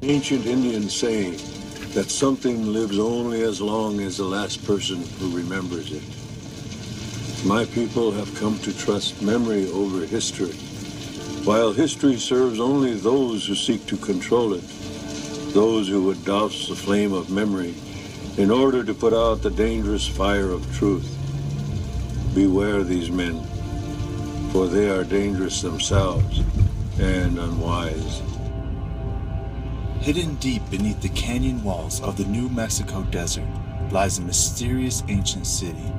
Ancient Indian saying that something lives only as long as the last person who remembers it. My people have come to trust memory over history. While history serves only those who seek to control it, those who would douse the flame of memory in order to put out the dangerous fire of truth. Beware these men, for they are dangerous themselves and unwise. Hidden deep beneath the canyon walls of the New Mexico desert lies a mysterious ancient city,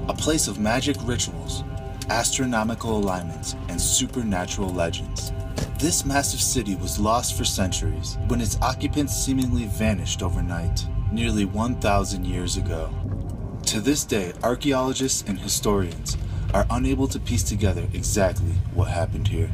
a place of magic rituals, astronomical alignments, and supernatural legends. This massive city was lost for centuries when its occupants seemingly vanished overnight, nearly 1,000 years ago. To this day, archaeologists and historians are unable to piece together exactly what happened here.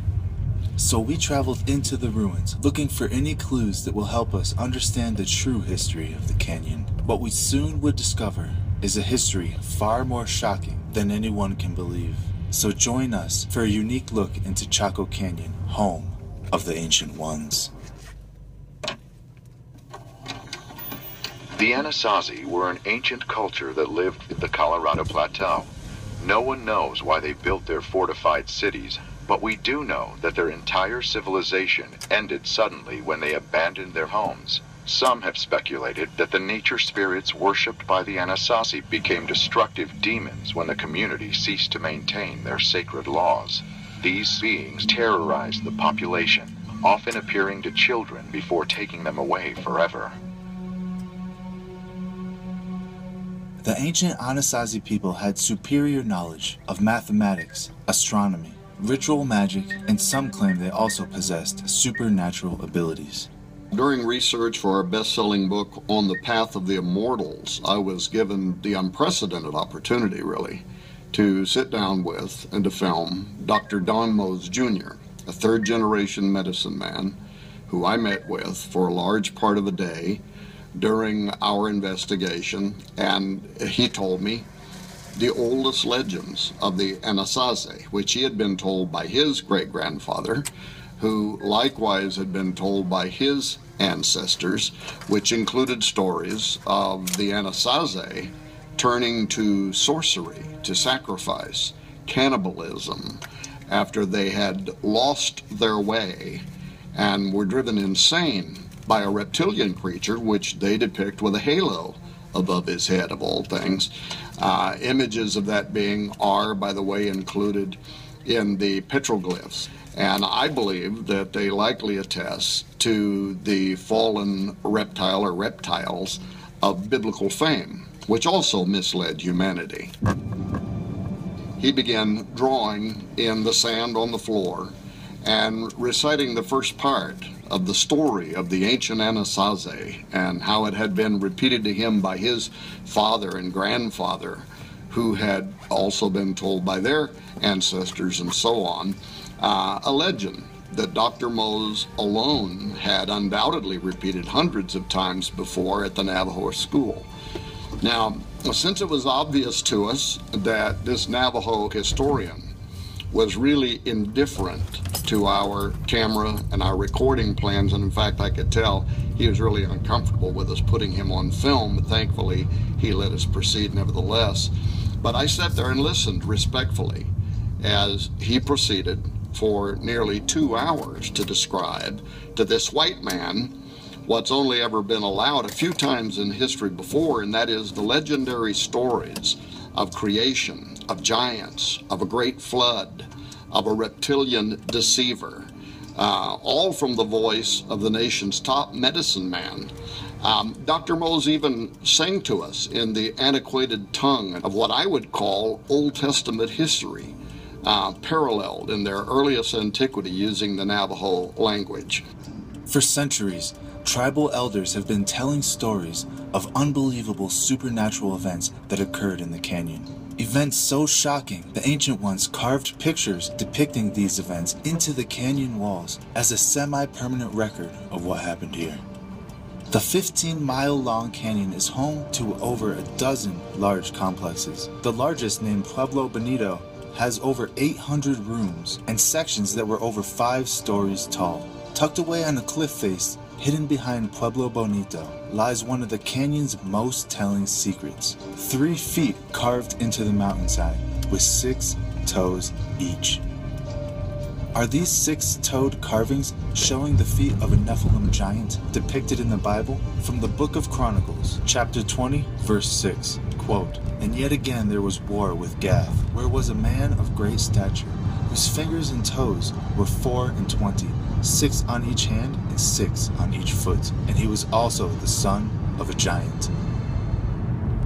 So we traveled into the ruins, looking for any clues that will help us understand the true history of the canyon. What we soon would discover is a history far more shocking than anyone can believe. So join us for a unique look into Chaco Canyon, home of the Ancient Ones. The Anasazi were an ancient culture that lived in the Colorado Plateau. No one knows why they built their fortified cities, but we do know that their entire civilization ended suddenly when they abandoned their homes. Some have speculated that the nature spirits worshipped by the Anasazi became destructive demons when the community ceased to maintain their sacred laws. These beings terrorized the population, often appearing to children before taking them away forever. The ancient Anasazi people had superior knowledge of mathematics, astronomy, ritual magic, and some claim they also possessed supernatural abilities. During research for our best-selling book, On the Path of the Immortals, I was given the unprecedented opportunity, really, to sit down with and to film Dr. Don Mose Jr., a third-generation medicine man who I met with for a large part of the day during our investigation, and he told me the oldest legends of the Anasazi, which he had been told by his great-grandfather, who likewise had been told by his ancestors, which included stories of the Anasazi turning to sorcery, to sacrifice, cannibalism, after they had lost their way and were driven insane by a reptilian creature, which they depict with a halo above his head, of all things. Images of that being are, by the way, included in the petroglyphs. And I believe that they likely attest to the fallen reptile or reptiles of biblical fame, which also misled humanity. He began drawing in the sand on the floor and reciting the first part of the story of the ancient Anasazi and how it had been repeated to him by his father and grandfather, who had also been told by their ancestors and so on. A legend that Dr. Mose alone had undoubtedly repeated hundreds of times before at the Navajo school. Now, since it was obvious to us that this Navajo historian was really indifferent to our camera and our recording plans, and in fact I could tell he was really uncomfortable with us putting him on film, but thankfully he let us proceed nevertheless. But I sat there and listened respectfully as he proceeded for nearly 2 hours to describe to this white man what's only ever been allowed a few times in history before, and that is the legendary stories of creation, of giants, of a great flood, of a reptilian deceiver, all from the voice of the nation's top medicine man. Dr. Mose even sang to us in the antiquated tongue of what I would call Old Testament history, paralleled in their earliest antiquity using the Navajo language. For centuries, tribal elders have been telling stories of unbelievable supernatural events that occurred in the canyon. Events so shocking, the Ancient Ones carved pictures depicting these events into the canyon walls as a semi-permanent record of what happened here. The 15-mile-long canyon is home to over a dozen large complexes. The largest, named Pueblo Bonito, has over 800 rooms and sections that were over 5 stories tall. Tucked away on a cliff face Hidden behind Pueblo Bonito lies one of the canyon's most telling secrets. 3 feet carved into the mountainside with 6 toes each. Are these 6-toed carvings showing the feet of a Nephilim giant depicted in the Bible? From the Book of Chronicles, chapter 20, verse 6, quote, "And yet again there was war with Gath, where was a man of great stature, whose fingers and toes were 24, 6 on each hand and 6 on each foot, and he was also the son of a giant."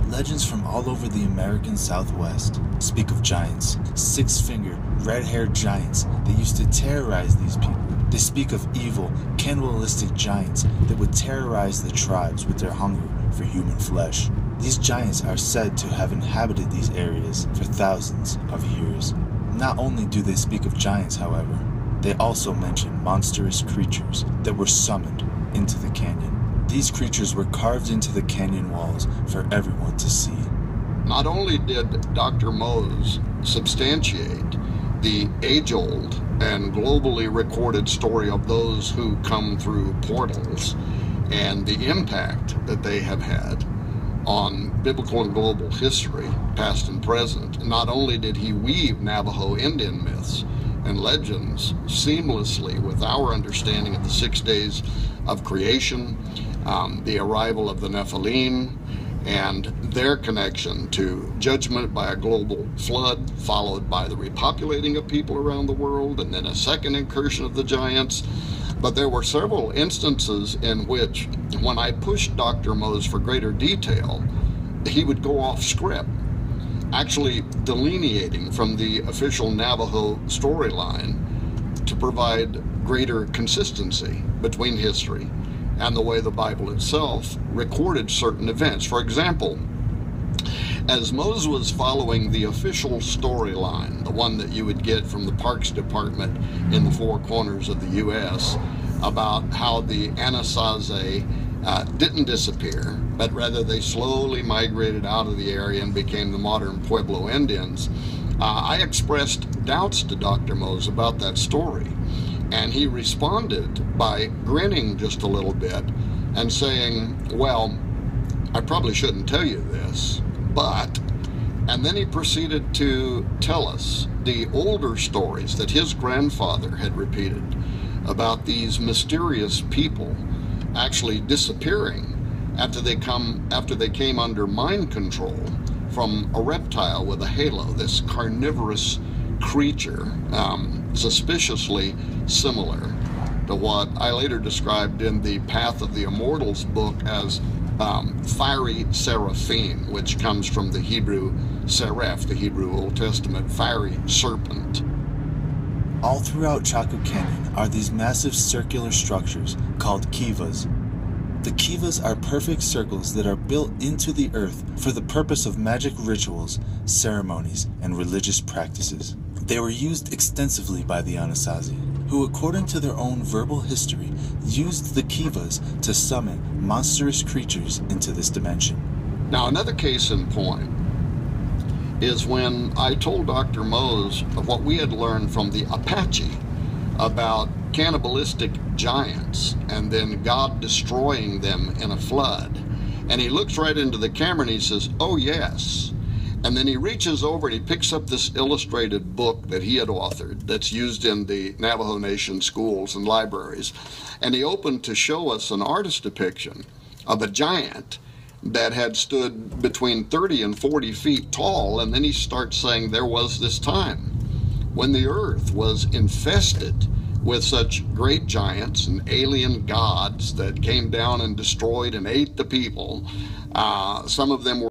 Legends from all over the American Southwest speak of giants, 6-fingered, red-haired giants that used to terrorize these people. They speak of evil, cannibalistic giants that would terrorize the tribes with their hunger for human flesh. These giants are said to have inhabited these areas for thousands of years. Not only do they speak of giants, however, they also mention monstrous creatures that were summoned into the canyon. These creatures were carved into the canyon walls for everyone to see. Not only did Dr. Mose substantiate the age-old and globally recorded story of those who come through portals and the impact that they have had on biblical and global history, past and present, not only did he weave Navajo Indian myths and legends seamlessly with our understanding of the 6 days of creation, the arrival of the Nephilim, and their connection to judgment by a global flood, followed by the repopulating of people around the world, and then a second incursion of the giants. But there were several instances in which, when I pushed Dr. Mose for greater detail, he would go off script, actually delineating from the official Navajo storyline to provide greater consistency between history and the way the Bible itself recorded certain events. For example, as Mose was following the official storyline, the one that you would get from the Parks Department in the 4 corners of the U.S., about how the Anasazi didn't disappear, but rather they slowly migrated out of the area and became the modern Pueblo Indians, I expressed doubts to Dr. Mose about that story. And he responded by grinning just a little bit and saying, "Well, I probably shouldn't tell you this, but..." And then he proceeded to tell us the older stories that his grandfather had repeated about these mysterious people actually disappearing after they came under mind control from a reptile with a halo, this carnivorous creature, suspiciously similar to what I later described in the Path of the Immortals book as fiery seraphim, which comes from the Hebrew seraph, the Hebrew Old Testament fiery serpent. All throughout Chaco Canyon are these massive circular structures called kivas. The kivas are perfect circles that are built into the earth for the purpose of magic rituals, ceremonies, and religious practices. They were used extensively by the Anasazi, who, according to their own verbal history, used the kivas to summon monstrous creatures into this dimension. Now, another case in point is when I told Dr. Mose of what we had learned from the Apache about cannibalistic giants and then God destroying them in a flood. And he looks right into the camera and he says, "Oh, yes." And then he reaches over and he picks up this illustrated book that he had authored that's used in the Navajo Nation schools and libraries. And he opened to show us an artist depiction of a giant that had stood between 30 and 40 feet tall. And then he starts saying there was this time when the earth was infested with such great giants and alien gods that came down and destroyed and ate the people. Some of them were